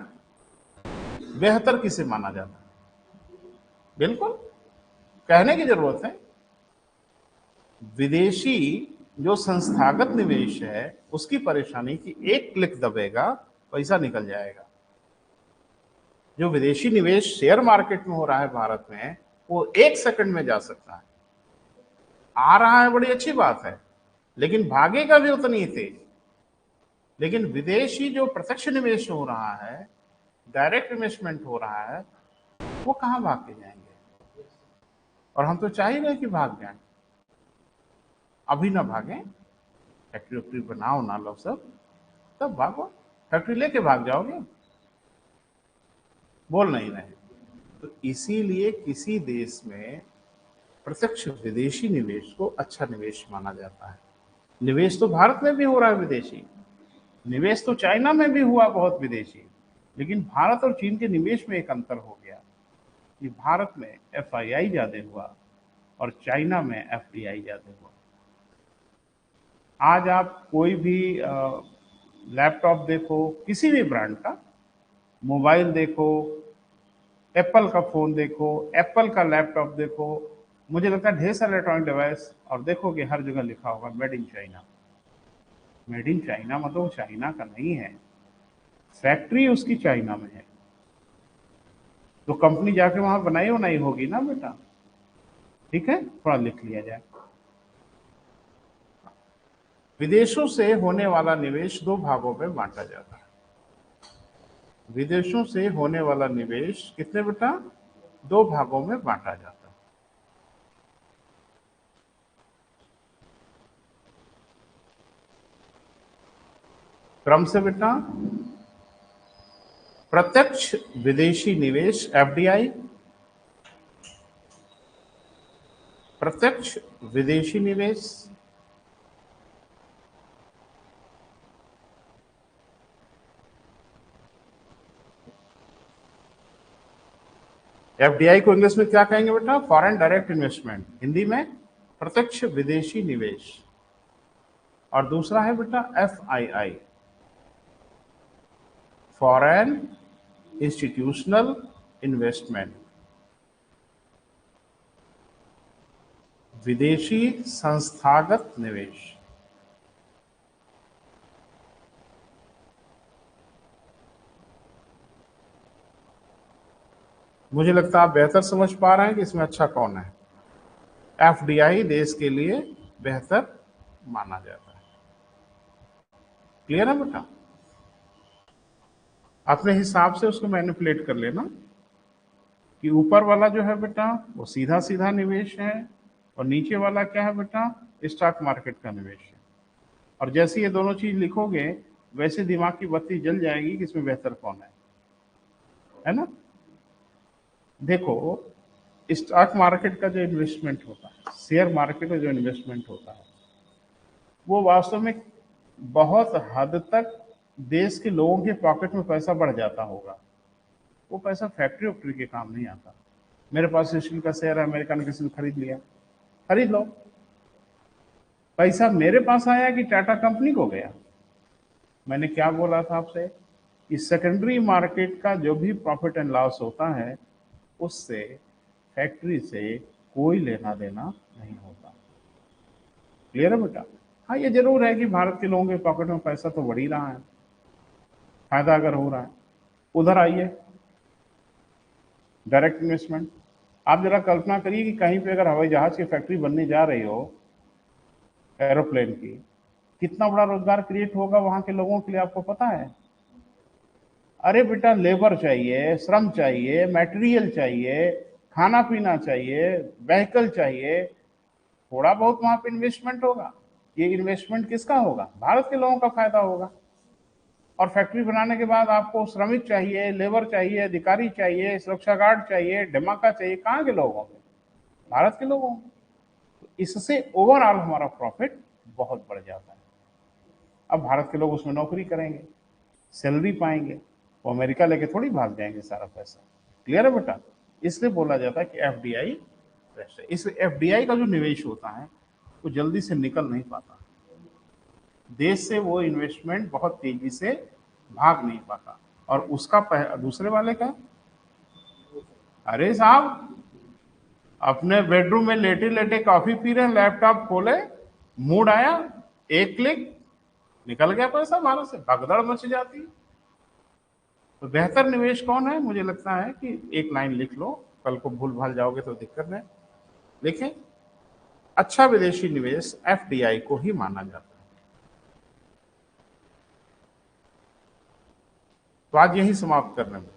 Speaker 1: बेहतर किसे माना जाता है? बिल्कुल, कहने की जरूरत है। विदेशी जो संस्थागत निवेश है उसकी परेशानी कि एक क्लिक दबेगा पैसा निकल जाएगा। जो विदेशी निवेश शेयर मार्केट में हो रहा है भारत में, वो एक सेकंड में जा सकता है। आ रहा है, बड़ी अच्छी बात है, लेकिन भागेगा भी उतनी ही तेज। लेकिन विदेशी जो प्रत्यक्ष निवेश हो रहा है, डायरेक्ट इन्वेस्टमेंट हो रहा है, वो कहां भाग के जाएंगे? और हम तो चाह ही रहे कि भाग जाए। अभी ना भागे, फैक्ट्री वैक्ट्री बनाओ ना लो सब, तब भागो। फैक्ट्री लेके भाग जाओगे, बोल नहीं रहे। तो इसीलिए किसी देश में प्रत्यक्ष विदेशी निवेश को अच्छा निवेश माना जाता है। निवेश तो भारत में भी हो रहा है विदेशी, निवेश तो चाइना में भी हुआ बहुत विदेशी। लेकिन भारत और चीन के निवेश में एक अंतर हो गया कि भारत में एफआईआई ज्यादा हुआ और चाइना में एफडीआई ज्यादा हुआ। आज आप कोई भी लैपटॉप देखो, किसी भी ब्रांड का मोबाइल देखो, एप्पल का फोन देखो, एप्पल का लैपटॉप देखो, मुझे लगता है ढेर सारे इलेक्ट्रॉनिक डिवाइस, और देखोगे हर जगह लिखा होगा made in China. Made in China मतलब चाइना का नहीं है, फैक्ट्री उसकी चाइना में है, तो कंपनी जाके वहां बनाई बनाई होगी ना बेटा। ठीक है, थोड़ा लिख लिया जाए। विदेशों से होने वाला निवेश दो भागों में बांटा जाता है। विदेशों से होने वाला निवेश कितने बेटा? दो भागों में बांटा जाता है। क्रम से बेटा, प्रत्यक्ष विदेशी निवेश एफडीआई, प्रत्यक्ष विदेशी निवेश, एफडीआई को इंग्लिश में क्या कहेंगे बेटा? फॉरेन डायरेक्ट इन्वेस्टमेंट, हिंदी में प्रत्यक्ष विदेशी निवेश। और दूसरा है बेटा एफआईआई, फॉरेन इंस्टीट्यूशनल इन्वेस्टमेंट, विदेशी संस्थागत निवेश। मुझे लगता है आप बेहतर समझ पा रहे हैं कि इसमें अच्छा कौन है। एफडीआई देश के लिए बेहतर माना जाता है। क्लियर है बेटा? अपने हिसाब से उसको मैनिपुलेट कर लेना कि ऊपर वाला जो है बेटा वो सीधा सीधा निवेश है और नीचे वाला क्या है बेटा? स्टॉक मार्केट का निवेश है। और जैसे ये दोनों चीज लिखोगे वैसे दिमाग की बत्ती जल जाएगी कि इसमें बेहतर कौन है ना? देखो, स्टॉक मार्केट का जो इन्वेस्टमेंट होता है, शेयर मार्केट में जो इन्वेस्टमेंट होता है, वो वास्तव में बहुत हद तक देश के लोगों के पॉकेट में पैसा बढ़ जाता होगा। वो पैसा फैक्ट्री वैक्ट्री के काम नहीं आता। मेरे पास स्टील का शेयर है, अमेरिका ने किसी ने खरीद लिया, खरीद लो। पैसा मेरे पास आया कि टाटा कंपनी को गया? मैंने क्या बोला था आपसे कि सेकेंडरी मार्केट का जो भी प्रॉफिट एंड लॉस होता है उससे फैक्ट्री से कोई लेना देना नहीं होता। क्लियर है बेटा? हाँ, ये जरूर है कि भारत के लोगों के पॉकेट में पैसा तो बढ़ ही रहा है, फायदा अगर हो रहा है। उधर आइए, डायरेक्ट इन्वेस्टमेंट। आप जरा कल्पना करिए कि कहीं पे अगर हवाई जहाज की फैक्ट्री बनने जा रही हो, एरोप्लेन की, कितना बड़ा रोजगार क्रिएट होगा वहां के लोगों के लिए, आपको पता है? अरे बेटा, लेबर चाहिए, श्रम चाहिए, मटेरियल चाहिए, खाना पीना चाहिए, व्हीकल चाहिए, थोड़ा बहुत वहां पे इन्वेस्टमेंट होगा। ये इन्वेस्टमेंट किसका होगा? भारत के लोगों का फायदा होगा। और फैक्ट्री बनाने के बाद आपको श्रमिक चाहिए, लेबर चाहिए, अधिकारी चाहिए, सुरक्षा गार्ड चाहिए, धमाका चाहिए, कहाँ के लोगों के? भारत के लोगों। इससे ओवरऑल हमारा प्रॉफिट बहुत बढ़ जाता है। अब भारत के लोग उसमें नौकरी करेंगे, सैलरी पाएंगे, वो अमेरिका लेके थोड़ी भाग जाएंगे सारा पैसा। क्लियर है बेटा? इसलिए बोला जाता है कि एफडीआई बेस्ट है। इस एफडीआई का जो निवेश होता है वो जल्दी से निकल नहीं पाता, देश से वो इन्वेस्टमेंट बहुत तेजी से भाग नहीं पाता। और उसका दूसरे वाले का, अरे साहब, अपने बेडरूम में लेटे लेटे कॉफी पी रहे हैं, लैपटॉप खोले, मूड आया, एक क्लिक निकल गया पैसा, भारत से भगदड़ मच जाती है। तो बेहतर निवेश कौन है? मुझे लगता है कि एक लाइन लिख लो, कल को भूल भाल जाओगे तो दिक्कत नहीं। देखें, अच्छा विदेशी निवेश एफडीआई को ही माना जाता है। तो आज यही समाप्त करने में